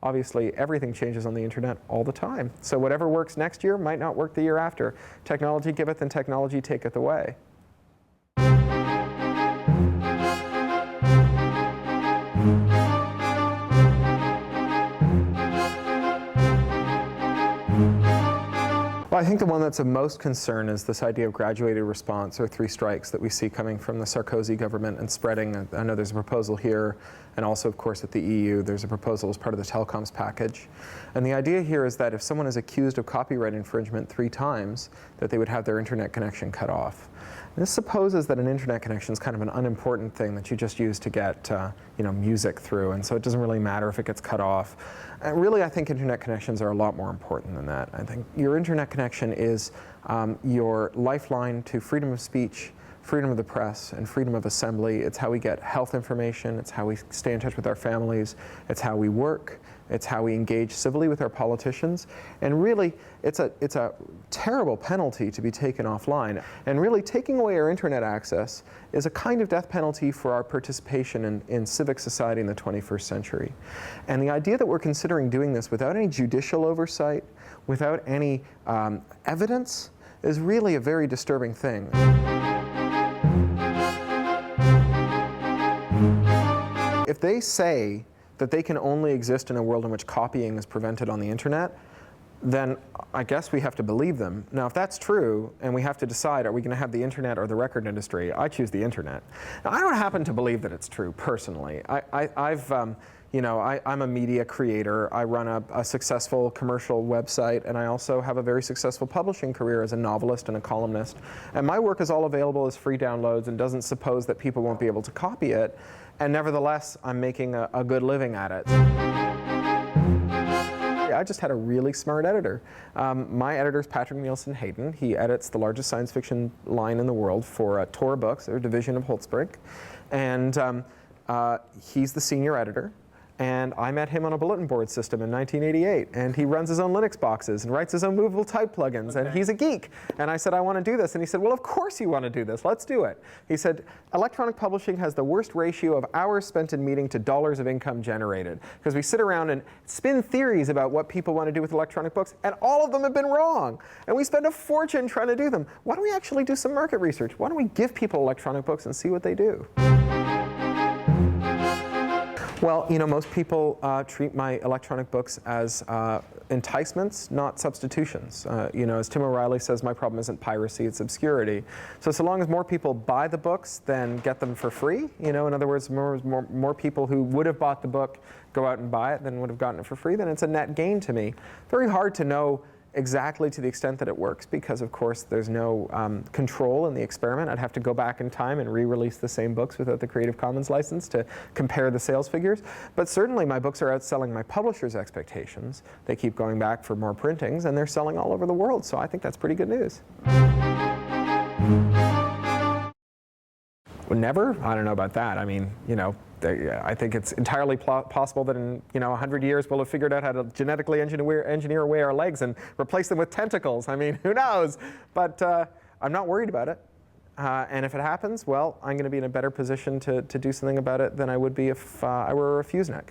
Obviously, everything changes on the internet all the time. So whatever works next year might not work the year after. Technology giveth and technology taketh away. Well, I think the one that's of most concern is this idea of graduated response, or three strikes, that we see coming from the Sarkozy government and spreading. I know there's a proposal here, and also, of course, at the EU, there's a proposal as part of the telecoms package. And the idea here is that if someone is accused of copyright infringement 3 times, that they would have their internet connection cut off. And this supposes that an internet connection is kind of an unimportant thing that you just use to get music through, and so it doesn't really matter if it gets cut off. And really, I think internet connections are a lot more important than that. I think your internet connection is your lifeline to freedom of speech, freedom of the press, and freedom of assembly. It's how we get health information. It's how we stay in touch with our families. It's how we work. It's how we engage civilly with our politicians. And really, it's a terrible penalty to be taken offline. And really, taking away our internet access is a kind of death penalty for our participation in civic society in the 21st century. And the idea that we're considering doing this without any judicial oversight, without any evidence, is really a very disturbing thing. If they say that they can only exist in a world in which copying is prevented on the internet, then I guess we have to believe them. Now, if that's true, and we have to decide, are we going to have the internet or the record industry, I choose the internet. Now, I don't happen to believe that it's true, personally. I'm a media creator. I run a successful commercial website, and I also have a very successful publishing career as a novelist and a columnist. And my work is all available as free downloads and doesn't suppose that people won't be able to copy it. And nevertheless, I'm making a good living at it. I just had a really smart editor. My editor is Patrick Nielsen Hayden. He edits the largest science fiction line in the world for Tor Books, their division of Holtzbrinck. And he's the senior editor. And I met him on a bulletin board system in 1988. And he runs his own Linux boxes and writes his own movable type plugins. Okay. And he's a geek. And I said, I want to do this. And he said, well, of course you want to do this. Let's do it. He said, electronic publishing has the worst ratio of hours spent in meeting to dollars of income generated. Because we sit around and spin theories about what people want to do with electronic books, and all of them have been wrong. And we spend a fortune trying to do them. Why don't we actually do some market research? Why don't we give people electronic books and see what they do? Well, most people treat my electronic books as enticements, not substitutions. As Tim O'Reilly says, my problem isn't piracy, it's obscurity. So long as more people buy the books than get them for free, in other words, more people who would have bought the book go out and buy it than would have gotten it for free, then it's a net gain to me. Very hard to know exactly to the extent that it works, because of course there's no control in the experiment. I'd have to go back in time and re-release the same books without the Creative Commons license to compare the sales figures. But certainly my books are outselling my publishers' expectations. They keep going back for more printings, and they're selling all over the world, so I think that's pretty good news. Well, never? I don't know about that. I mean, I think it's entirely possible that in 100 years we'll have figured out how to genetically engineer away our legs and replace them with tentacles. I mean, who knows? But I'm not worried about it. And if it happens, well, I'm going to be in a better position to do something about it than I would be if I were a refuseneck.